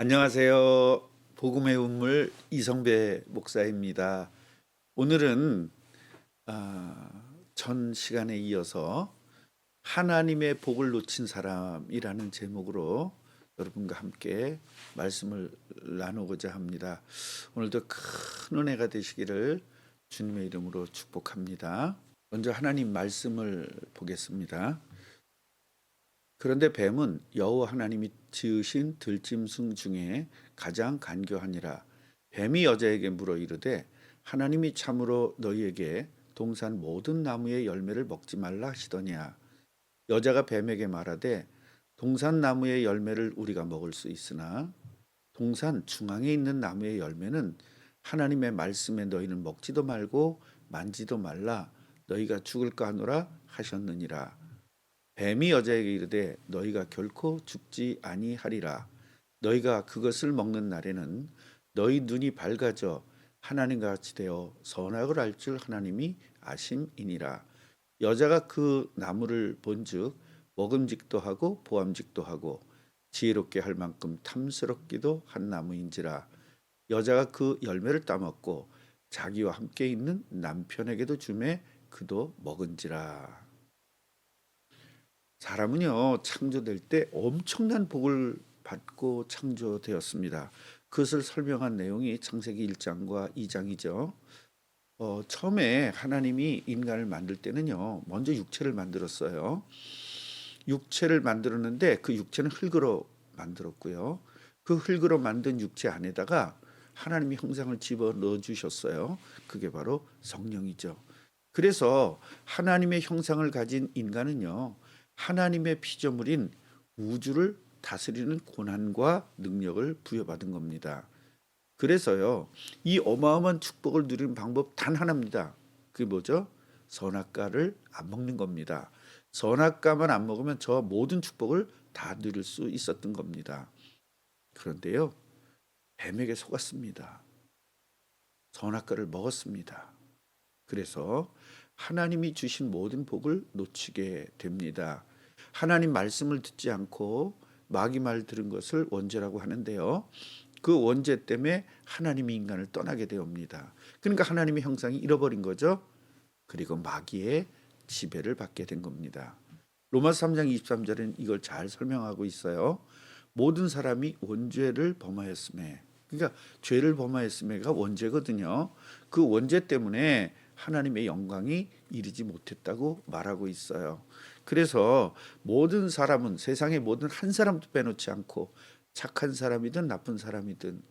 안녕하세요. 복음의 운물 이성배 목사입니다. 오늘은 전 시간에 이어서 하나님의 복을 놓친 사람이라는 제목으로 여러분과 함께 말씀을 나누고자 합니다. 오늘도 큰 은혜가 되시기를 주님의 이름으로 축복합니다. 먼저 하나님 말씀을 보겠습니다. 그런데 뱀은 여호와 하나님이 지으신 들짐승 중에 가장 간교하니라. 뱀이 여자에게 물어 이르되 하나님이 참으로 너희에게 동산 모든 나무의 열매를 먹지 말라 하시더냐. 여자가 뱀에게 말하되 동산 나무의 열매를 우리가 먹을 수 있으나 동산 중앙에 있는 나무의 열매는 하나님의 말씀에 너희는 먹지도 말고 만지도 말라 너희가 죽을까 하노라 하셨느니라. 뱀이 여자에게 이르되 너희가 결코 죽지 아니하리라. 너희가 그것을 먹는 날에는 너희 눈이 밝아져 하나님과 같이 되어 선악을 알 줄 하나님이 아심이니라. 여자가 그 나무를 본즉 먹음직도 하고 보암직도 하고 지혜롭게 할 만큼 탐스럽기도 한 나무인지라. 여자가 그 열매를 따먹고 자기와 함께 있는 남편에게도 주매 그도 먹은지라. 사람은요, 창조될 때 엄청난 복을 받고 창조되었습니다. 그것을 설명한 내용이 창세기 1장과 2장이죠. 처음에 하나님이 인간을 만들 때는요, 먼저 육체를 만들었어요. 육체를 만들었는데 그 육체는 흙으로 만들었고요. 그 흙으로 만든 육체 안에다가 하나님이 형상을 집어 넣어 주셨어요. 그게 바로 성령이죠. 그래서 하나님의 형상을 가진 인간은요, 하나님의 피조물인 우주를 다스리는 고난과 능력을 부여받은 겁니다. 그래서요, 이 어마어마한 축복을 누리는 방법 단 하나입니다. 그게 뭐죠? 선악과를 안 먹는 겁니다. 선악과만 안 먹으면 저 모든 축복을 다 누릴 수 있었던 겁니다. 그런데요, 뱀에게 속았습니다. 선악과를 먹었습니다. 그래서 하나님이 주신 모든 복을 놓치게 됩니다. 하나님 말씀을 듣지 않고 마귀 말 들은 것을 원죄라고 하는데요. 그 원죄 때문에 하나님이 인간을 떠나게 되옵니다. 그러니까 하나님의 형상이 잃어버린 거죠. 그리고 마귀의 지배를 받게 된 겁니다. 로마서 3장 23절에는 이걸 잘 설명하고 있어요. 모든 사람이 원죄를 범하였음에, 그러니까 죄를 범하였음에가 원죄거든요. 그 원죄 때문에 하나님의 영광이 이르지 못했다고 말하고 있어요. 그래서 모든 사람은, 세상의 모든 한 사람도 빼놓지 않고 착한 사람이든 나쁜 사람이든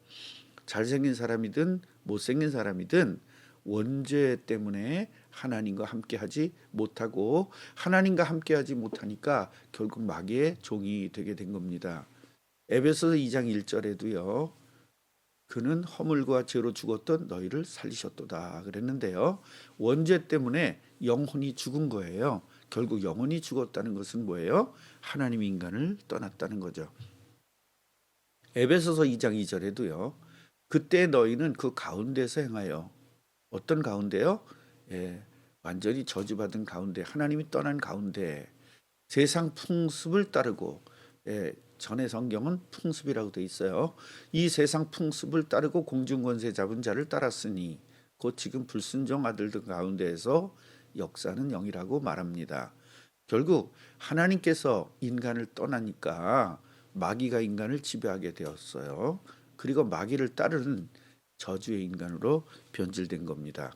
잘생긴 사람이든 못생긴 사람이든 원죄 때문에 하나님과 함께하지 못하고, 하나님과 함께하지 못하니까 결국 마귀의 종이 되게 된 겁니다. 에베소서 2장 1절에도요. 그는 허물과 죄로 죽었던 너희를 살리셨도다 그랬는데요. 원죄 때문에 영혼이 죽은 거예요. 결국 영혼이 죽었다는 것은 뭐예요? 하나님이 인간을 떠났다는 거죠. 에베소서 2장 2절에도요. 그때 너희는 그 가운데서 행하여, 어떤 가운데요? 예, 완전히 저주받은 가운데, 하나님이 떠난 가운데 세상 풍습을 따르고, 예, 전의 성경은 풍습이라고 돼 있어요. 이 세상 풍습을 따르고 공중권세 잡은 자를 따랐으니 곧 지금 불순종 아들들 가운데에서 역사는 영이라고 말합니다. 결국 하나님께서 인간을 떠나니까 마귀가 인간을 지배하게 되었어요. 그리고 마귀를 따르는 저주의 인간으로 변질된 겁니다.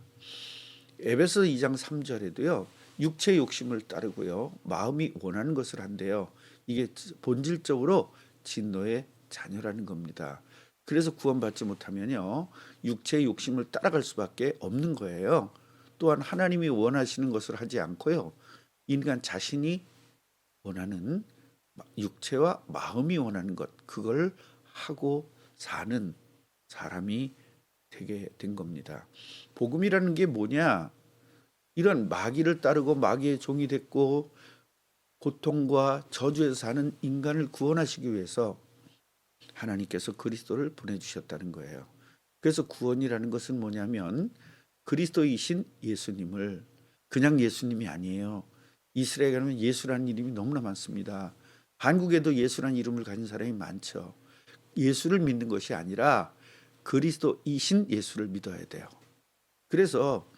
에베소 2장 3절에도요. 육체 욕심을 따르고요. 마음이 원하는 것을 한대요. 이게 본질적으로 진노의 자녀라는 겁니다. 그래서 구원받지 못하면요. 육체의 욕심을 따라갈 수밖에 없는 거예요. 또한 하나님이 원하시는 것을 하지 않고요. 인간 자신이 원하는, 육체와 마음이 원하는 것, 그걸 하고 사는 사람이 되게 된 겁니다. 복음이라는 게 뭐냐? 이런 마귀를 따르고 마귀의 종이 됐고 고통과 저주에서 사는 인간을 구원하시기 위해서 하나님께서 그리스도를 보내주셨다는 거예요. 그래서 구원이라는 것은 뭐냐면 그리스도이신 예수님을, 그냥 예수님이 아니에요. 이스라엘에 가면 예수라는 이름이 너무나 많습니다. 한국에도 예수라는 이름을 가진 사람이 많죠. 예수를 믿는 것이 아니라 그리스도이신 예수를 믿어야 돼요. 그래서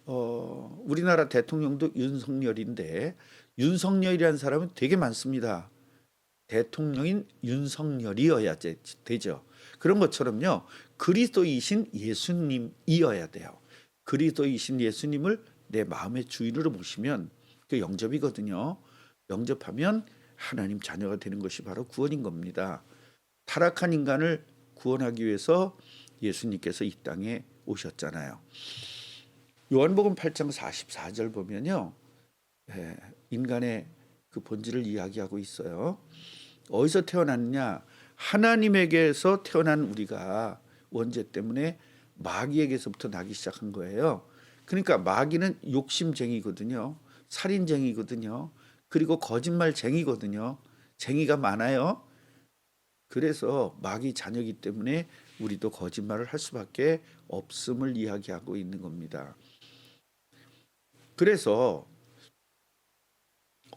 우리나라 대통령도 윤석열인데 윤석열이라는 사람은 되게 많습니다. 대통령인 윤석열이어야 되죠. 그런 것처럼요. 그리스도이신 예수님이어야 돼요. 그리스도이신 예수님을 내 마음의 주인으로 모시면 그 영접이거든요. 영접하면 하나님 자녀가 되는 것이 바로 구원인 겁니다. 타락한 인간을 구원하기 위해서 예수님께서 이 땅에 오셨잖아요. 요한복음 8장 44절 보면요. 인간의 그 본질을 이야기하고 있어요. 어디서 태어났냐? 하나님에게서 태어난 우리가 원죄 때문에 마귀에게서부터 나기 시작한 거예요. 그러니까 마귀는 욕심쟁이거든요. 살인쟁이거든요. 그리고 거짓말쟁이거든요. 쟁이가 많아요. 그래서 마귀 자녀이기 때문에 우리도 거짓말을 할 수밖에 없음을 이야기하고 있는 겁니다. 그래서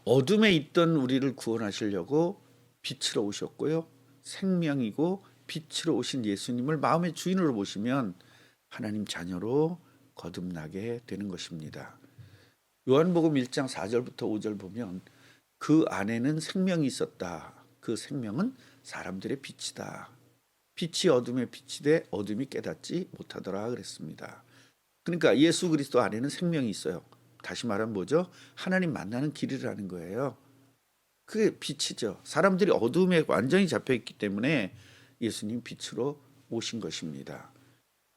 어둠에 있던 우리를 구원하시려고 빛으로 오셨고요. 생명이고 빛으로 오신 예수님을 마음의 주인으로 모시면 하나님 자녀로 거듭나게 되는 것입니다. 요한복음 1장 4절부터 5절 보면 그 안에는 생명이 있었다. 그 생명은 사람들의 빛이다. 빛이 어둠에 비치되 어둠이 깨닫지 못하더라 그랬습니다. 그러니까 예수 그리스도 안에는 생명이 있어요. 다시 말하면 뭐죠? 하나님 만나는 길이라는 거예요. 그게 빛이죠. 사람들이 어둠에 완전히 잡혀있기 때문에 예수님 빛으로 오신 것입니다.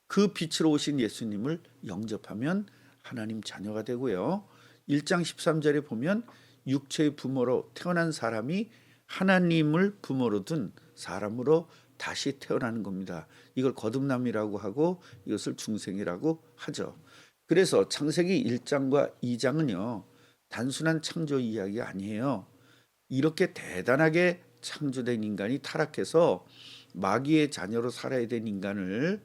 그 빛으로 오신 예수님을 영접하면 하나님 자녀가 되고요. 1장 13절에 보면 육체의 부모로 태어난 사람이 하나님을 부모로 둔 사람으로 다시 태어나는 겁니다. 이걸 거듭남이라고 하고 이것을 중생이라고 하죠. 그래서 창세기 1장과 2장은요. 단순한 창조 이야기가 아니에요. 이렇게 대단하게 창조된 인간이 타락해서 마귀의 자녀로 살아야 된 인간을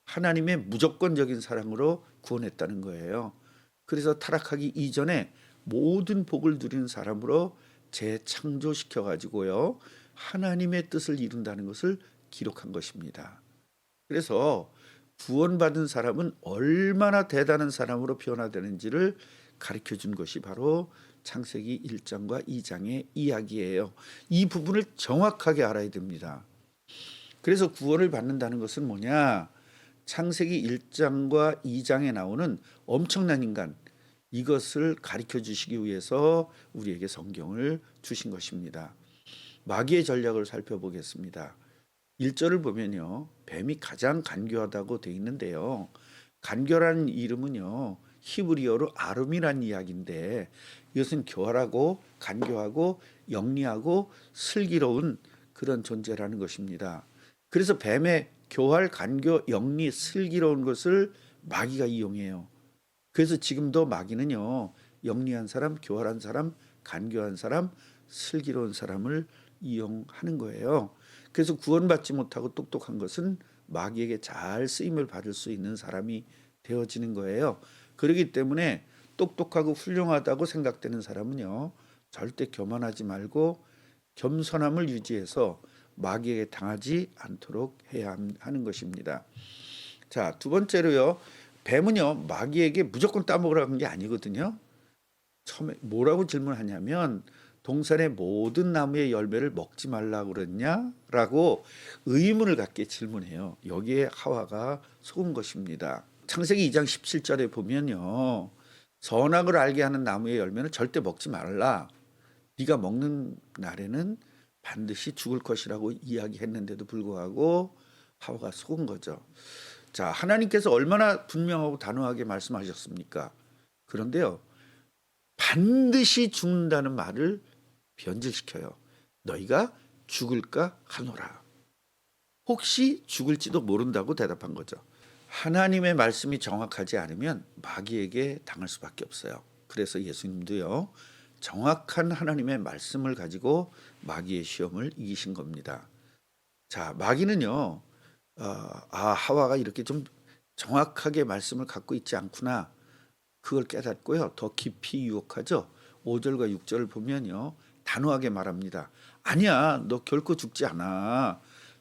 하나님의 무조건적인 사랑으로 구원했다는 거예요. 그래서 타락하기 이전에 모든 복을 누리는 사람으로 재창조시켜 가지고요. 하나님의 뜻을 이룬다는 것을 기록한 것입니다. 그래서 구원받은 사람은 얼마나 대단한 사람으로 변화되는지를 가르쳐 준 것이 바로 창세기 1장과 2장의 이야기예요. 이 부분을 정확하게 알아야 됩니다. 그래서 구원을 받는다는 것은 뭐냐? 창세기 1장과 2장에 나오는 엄청난 인간, 이것을 가르쳐 주시기 위해서 우리에게 성경을 주신 것입니다. 마귀의 전략을 살펴보겠습니다. 1절을 보면요. 뱀이 가장 간교하다고 되어 있는데요. 간교라는 이름은요. 히브리어로 아름이라는 이야기인데 이것은 교활하고 간교하고 영리하고 슬기로운 그런 존재라는 것입니다. 그래서 뱀의 교활, 간교, 영리, 슬기로운 것을 마귀가 이용해요. 그래서 지금도 마귀는요. 영리한 사람, 교활한 사람, 간교한 사람, 슬기로운 사람을 이용하는 거예요. 그래서 구원받지 못하고 똑똑한 것은 마귀에게 잘 쓰임을 받을 수 있는 사람이 되어지는 거예요. 그렇기 때문에 똑똑하고 훌륭하다고 생각되는 사람은요. 절대 교만하지 말고 겸손함을 유지해서 마귀에게 당하지 않도록 해야 하는 것입니다. 자, 두 번째로요. 뱀은요. 마귀에게 무조건 따먹으라는 게 아니거든요. 처음에 뭐라고 질문하냐면 동산의 모든 나무의 열매를 먹지 말라고 그랬냐? 라고 의문을 갖게 질문해요. 여기에 하와가 속은 것입니다. 창세기 2장 17절에 보면요. 선악을 알게 하는 나무의 열매는 절대 먹지 말라. 네가 먹는 날에는 반드시 죽을 것이라고 이야기했는데도 불구하고 하와가 속은 거죠. 자, 하나님께서 얼마나 분명하고 단호하게 말씀하셨습니까? 그런데요. 반드시 죽는다는 말을 변질시켜요. 너희가 죽을까 하노라. 혹시 죽을지도 모른다고 대답한 거죠. 하나님의 말씀이 정확하지 않으면 마귀에게 당할 수밖에 없어요. 그래서 예수님도요. 정확한 하나님의 말씀을 가지고 마귀의 시험을 이기신 겁니다. 자, 마귀는요. 하와가 이렇게 좀 정확하게 말씀을 갖고 있지 않구나. 그걸 깨닫고요. 더 깊이 유혹하죠. 5절과 6절을 보면요. 단호하게 말합니다. 아니야, 너 결코 죽지 않아.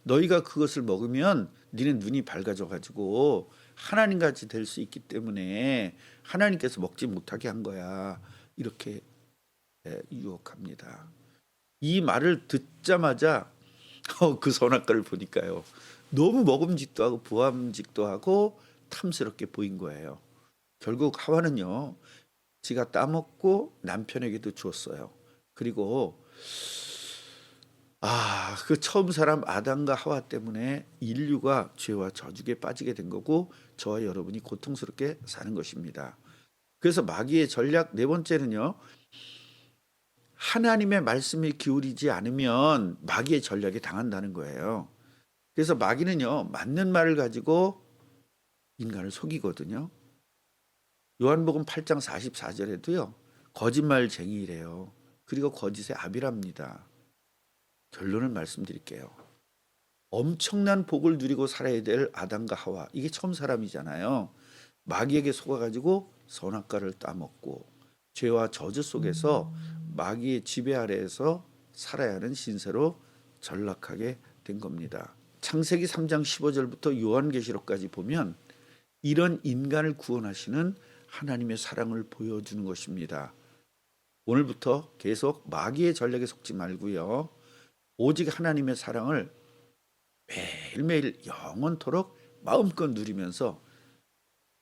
너희가 그것을 먹으면 니네 눈이 밝아져 가지고 하나님같이 될 수 있기 때문에 하나님께서 먹지 못하게 한 거야. 이렇게 유혹합니다. 이 말을 듣자마자 그 선악과를 보니까요. 너무 먹음직도 하고 부함직도 하고 탐스럽게 보인 거예요. 결국 하와는요. 지가 따먹고 남편에게도 주었어요. 그리고 그 처음 사람 아담과 하와 때문에 인류가 죄와 저주에 빠지게 된 거고 저와 여러분이 고통스럽게 사는 것입니다. 그래서 마귀의 전략 네 번째는요. 하나님의 말씀에 기울이지 않으면 마귀의 전략에 당한다는 거예요. 그래서 마귀는요. 맞는 말을 가지고 인간을 속이거든요. 요한복음 8장 44절에도요. 거짓말쟁이래요. 그리고 거짓의 아비랍니다. 결론을 말씀드릴게요. 엄청난 복을 누리고 살아야 될 아담과 하와, 이게 처음 사람이잖아요. 마귀에게 속아가지고 선악과를 따먹고 죄와 저주 속에서 마귀의 지배 아래에서 살아야 하는 신세로 전락하게 된 겁니다. 창세기 3장 15절부터 요한계시록까지 보면 이런 인간을 구원하시는 하나님의 사랑을 보여주는 것입니다. 오늘부터 계속 마귀의 전략에 속지 말고요. 오직 하나님의 사랑을 매일매일 영원토록 마음껏 누리면서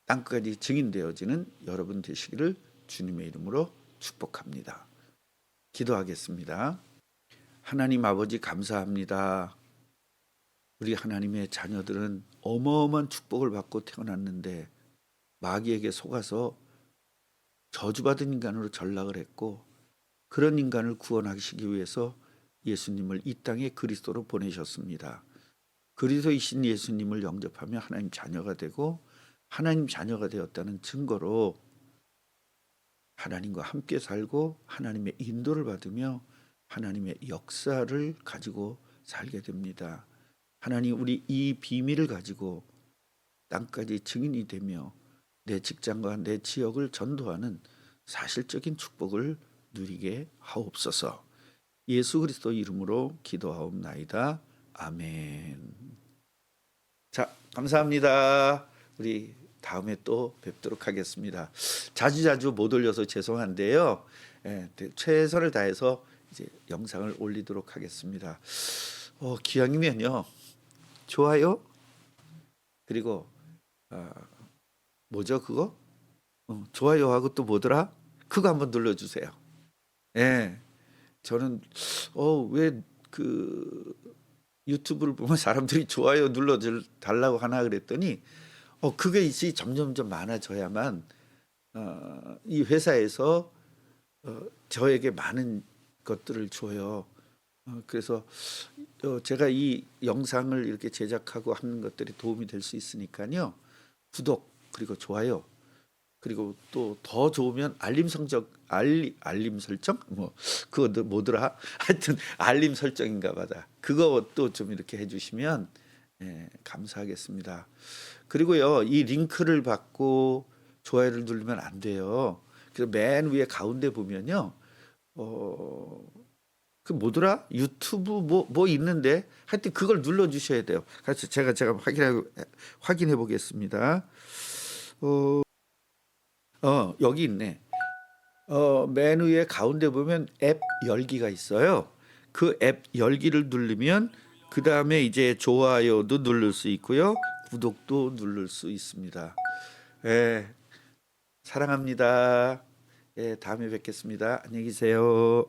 땅까지 증인되어지는 여러분 되시기를 주님의 이름으로 축복합니다. 기도하겠습니다. 하나님 아버지 감사합니다. 우리 하나님의 자녀들은 어마어마한 축복을 받고 태어났는데 마귀에게 속아서 저주받은 인간으로 전락을 했고 그런 인간을 구원하시기 위해서 예수님을 이 땅에 그리스도로 보내셨습니다. 그리스도이신 예수님을 영접하며 하나님 자녀가 되고 하나님 자녀가 되었다는 증거로 하나님과 함께 살고 하나님의 인도를 받으며 하나님의 역사를 가지고 살게 됩니다. 하나님, 우리 이 비밀을 가지고 땅까지 증인이 되며 내 직장과 내 지역을 전도하는 사실적인 축복을 누리게 하옵소서. 예수 그리스도 이름으로 기도하옵나이다. 아멘. 자, 감사합니다. 우리 다음에 또 뵙도록 하겠습니다. 자주자주 못 올려서 죄송한데요. 최선을 다해서 이제 영상을 올리도록 하겠습니다. 기왕이면요. 좋아요. 그리고 뭐죠 그거? 좋아요하고 또 뭐더라? 그거 한번 눌러주세요. 저는 왜 그 유튜브를 보면 사람들이 좋아요 눌러 달라고 하나 그랬더니 그게 이제 점점점 많아져야만 이 회사에서 저에게 많은 것들을 줘요. 그래서 제가 이 영상을 이렇게 제작하고 하는 것들이 도움이 될 수 있으니까요. 구독 그리고 좋아요 그리고 또 더 좋으면 알림 설정 뭐 그거 뭐더라 하여튼 알림 설정인가 봐다. 그것도 좀 이렇게 해주시면 감사하겠습니다. 그리고요 이 링크를 받고 좋아요를 누르면 안 돼요. 그래서 맨 위에 가운데 보면요 그 뭐더라 유튜브 뭐 있는데 하여튼 그걸 눌러 주셔야 돼요. 그래서 제가 확인해 보겠습니다. 여기 있네. 맨 위에 가운데 보면 앱 열기가 있어요. 그 앱 열기를 누르면 그 다음에 이제 좋아요도 누를 수 있고요. 구독도 누를 수 있습니다. 사랑합니다. 다음에 뵙겠습니다. 안녕히 계세요.